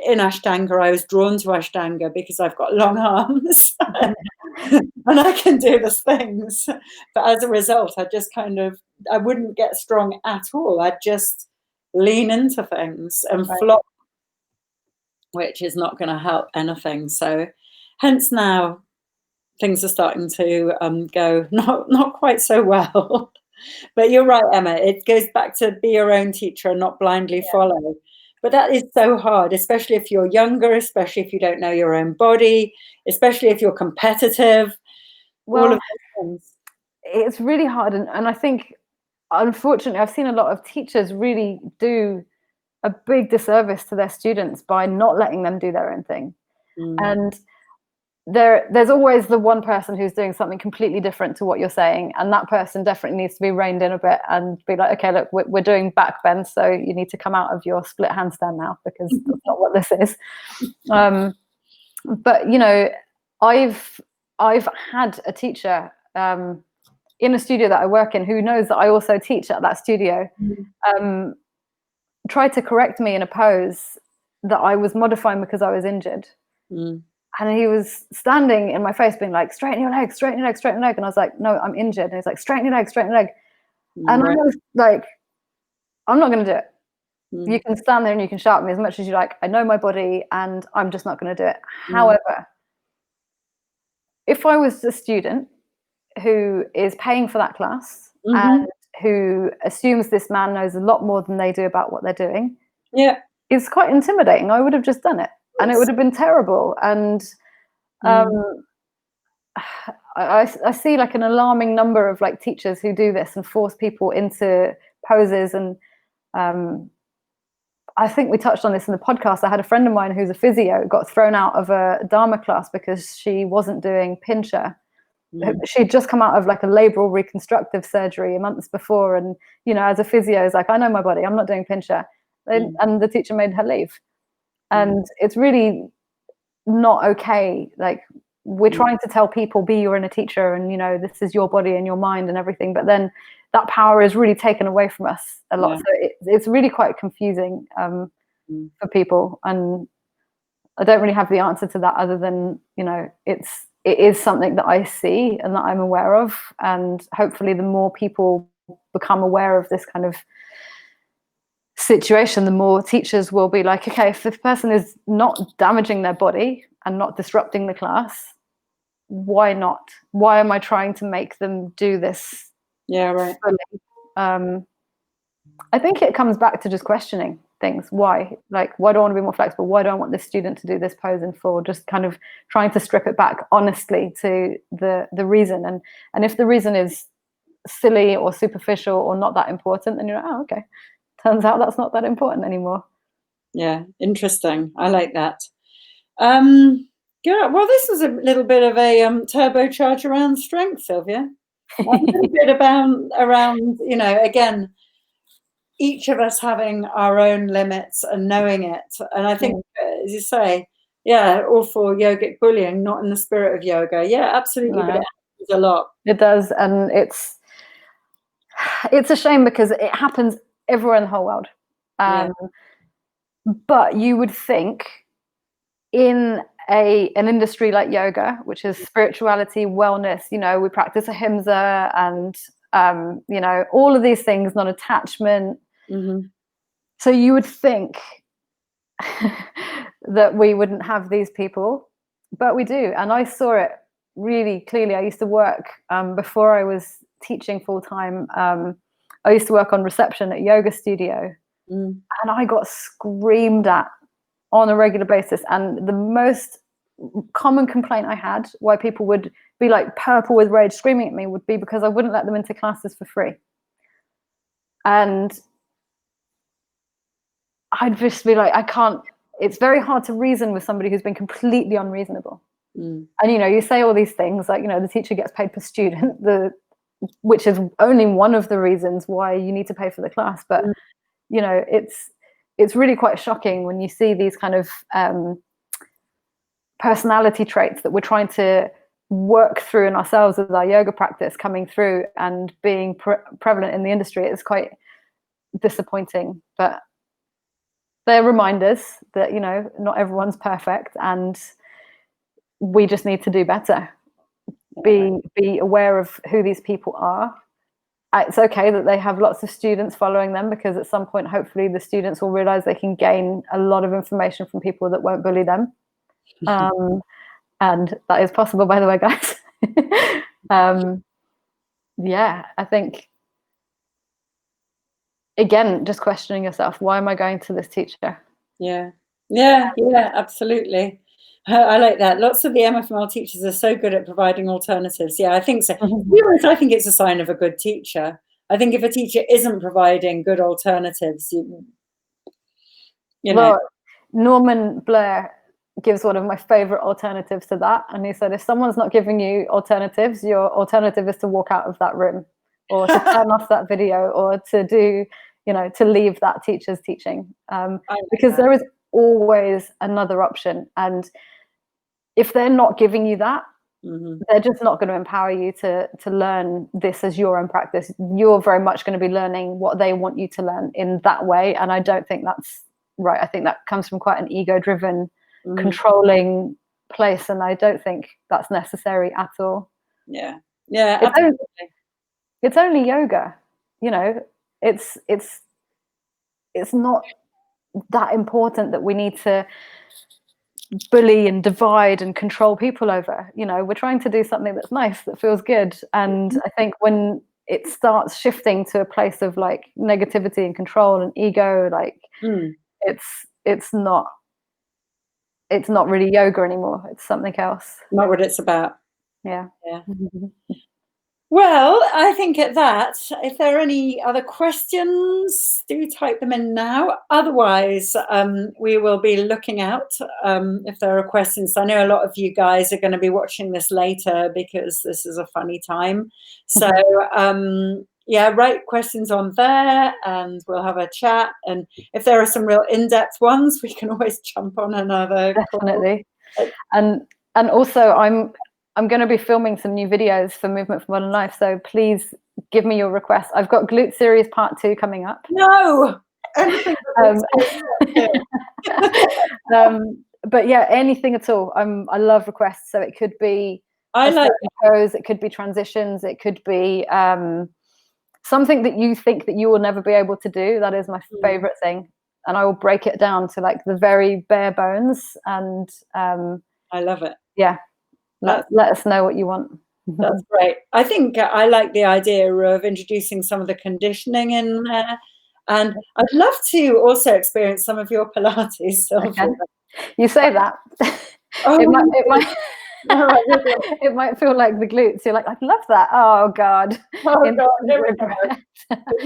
in Ashtanga, I was drawn to Ashtanga because I've got long arms and I can do those things. But as a result, I wouldn't get strong at all. I'd just lean into things and flop, which is not going to help anything. So hence now things are starting to go not quite so well. But you're right, Emma. It goes back to be your own teacher and not blindly follow. But that is so hard, especially if you're younger, especially if you don't know your own body, especially if you're competitive. Well, all of those things. It's really hard. And I think, unfortunately, I've seen a lot of teachers really do a big disservice to their students by not letting them do their own thing. And there's always the one person who's doing something completely different to what you're saying, and that person definitely needs to be reined in a bit and be like, okay, look, we're doing back bends, so you need to come out of your split handstand now, because that's not what this is. But you know, I've had a teacher in a studio that I work in, who knows that I also teach at that studio, try to correct me in a pose that I was modifying because I was injured. And he was standing in my face being like, straighten your leg, straighten your leg, straighten your leg. And I was like, no, I'm injured. And he's like, straighten your leg, straighten your leg. And I was like, I'm not going to do it. You can stand there and you can shout at me as much as you like. I know my body and I'm just not going to do it. However, if I was a student who is paying for that class and who assumes this man knows a lot more than they do about what they're doing, it's quite intimidating. I would have just done it. And it would have been terrible. And I see like an alarming number of like teachers who do this and force people into poses. And I think we touched on this in the podcast. I had a friend of mine who's a physio, got thrown out of a Dharma class because she wasn't doing pincher. She'd just come out of like a labral reconstructive surgery months before. And, you know, as a physio, is like, I know my body, I'm not doing pincher. And the teacher made her leave. And it's really not okay. Like, we're trying to tell people, be your inner teacher, and, you know, this is your body and your mind and everything. But then that power is really taken away from us a lot. So it's really quite confusing for people. And I don't really have the answer to that, other than, you know, it is something that I see and that I'm aware of. And hopefully the more people become aware of this kind of situation, the more teachers will be like, okay, if this person is not damaging their body and not disrupting the class, why not? Why am I trying to make them do this? I think it comes back to just questioning things. Why? Like, why do I want to be more flexible? Why do I want this student to do this pose in full? Just kind of trying to strip it back honestly to the reason. And if the reason is silly or superficial or not that important, then you're like, oh, okay. Turns out that's not that important anymore. Yeah, interesting. I like that. Good. Well, this was a little bit of a turbocharge around strength, Sylvia. A little bit around, you know, again, each of us having our own limits and knowing it. And I think, as you say, yeah, all for yogic bullying, not in the spirit of yoga. Yeah, absolutely. But it happens a lot. It does. And it's a shame because it happens everywhere in the whole world. But you would think in an industry like yoga, which is spirituality, wellness, you know, we practice ahimsa and, you know, all of these things, non-attachment. So you would think that we wouldn't have these people, but we do. And I saw it really clearly. I used to work, before I was teaching full-time, I used to work on reception at a yoga studio, and I got screamed at on a regular basis. And the most common complaint I had, why people would be like purple with rage screaming at me, would be because I wouldn't let them into classes for free. And I'd just be like, I can't, it's very hard to reason with somebody who's been completely unreasonable. And, you know, you say all these things like, you know, the teacher gets paid per student, which is only one of the reasons why you need to pay for the class. But, you know, it's really quite shocking when you see these kind of personality traits that we're trying to work through in ourselves as our yoga practice coming through and being prevalent in the industry. It's quite disappointing, but they're reminders that, you know, not everyone's perfect and we just need to do better. Be aware of who these people are. It's okay that they have lots of students following them, because at some point, hopefully, the students will realize they can gain a lot of information from people that won't bully them. And that is possible, by the way, guys. Yeah, I think, again, just questioning yourself, why am I going to this teacher? Yeah, absolutely. I like that. Lots of the MFML teachers are so good at providing alternatives. Yeah, I think so. I think it's a sign of a good teacher. I think if a teacher isn't providing good alternatives, you know. Well, Norman Blair gives one of my favorite alternatives to that. And he said, if someone's not giving you alternatives, your alternative is to walk out of that room, or to turn off that video, or to do, you know, to leave that teacher's teaching. Because there is always another option. And if they're not giving you that, they're just not going to empower you to learn this as your own practice. You're very much going to be learning what they want you to learn in that way. And I don't think that's right. I think that comes from quite an ego-driven, controlling place. And I don't think that's necessary at all. Yeah. It's only yoga, you know, it's not that important that we need to bully and divide and control people over. You know, we're trying to do something that's nice, that feels good. And I think when it starts shifting to a place of like negativity and control and ego, like it's not really yoga anymore. It's something else. Not what it's about. Yeah. Well, I think at that, if there are any other questions, do type them in now. Otherwise, we will be looking out if there are questions. I know a lot of you guys are going to be watching this later because this is a funny time. So, yeah, write questions on there and we'll have a chat. And if there are some real in-depth ones, we can always jump on another Definitely. And also, I'm going to be filming some new videos for Movement for Modern Life, so please give me your requests. I've got Glute Series Part 2 coming up. No! But yeah, anything at all. I love requests, so it could be pose, it could be transitions, it could be something that you think that you will never be able to do. That is my favorite thing, and I will break it down to like the very bare bones. And I love it. Yeah. Let us know what you want. That's great. I think I like the idea of introducing some of the conditioning in there. And I'd love to also experience some of your Pilates. Okay. You say that. It might feel like the glutes. You're like, I'd love that. Oh God. You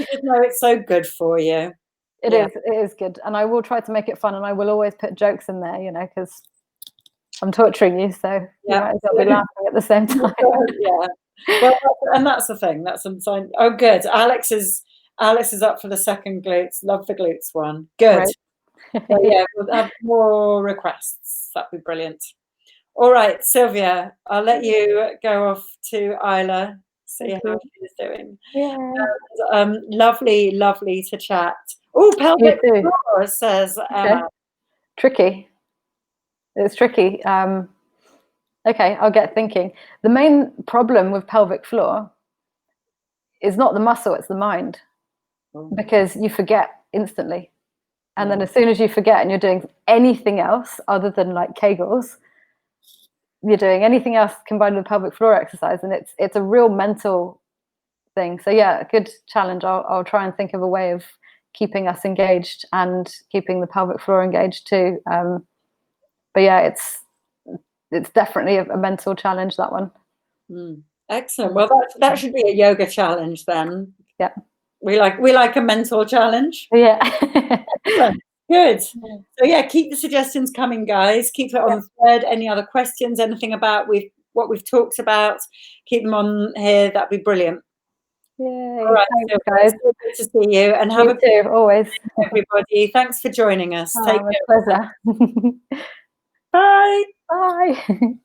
just know it's so good for you. It is good. And I will try to make it fun, and I will always put jokes in there, you know, because I'm torturing you, so you might as well be laughing at the same time. Yeah. Well, and that's the thing. That's some sign. Oh, good. Alex is up for the second glutes. Love the glutes one. Good. Right. So, yeah, we'll have more requests. That'd be brilliant. All right, Sylvia, I'll let you go off to Isla, see how she's doing. Yeah. And, lovely, lovely to chat. Oh, pelvic floor, says Emma. Tricky. It's tricky. Okay, I'll get thinking. The main problem with pelvic floor is not the muscle, it's the mind. Because you forget instantly. And then as soon as you forget and you're doing anything else other than like Kegels, you're doing anything else combined with pelvic floor exercise, and it's a real mental thing. So yeah, good challenge. I'll try and think of a way of keeping us engaged and keeping the pelvic floor engaged too. But yeah, it's definitely a mental challenge, that one. Excellent. Well, that should be a yoga challenge then. Yeah. We like a mental challenge. Yeah. Excellent. Good. So yeah, keep the suggestions coming, guys. Keep it on the thread. Any other questions, anything about what we've talked about, keep them on here. That'd be brilliant. Yay. All right, thanks, guys. Good to see you, and have you too, always. Everybody. Thanks for joining us. Take care. Pleasure. Bye. Bye.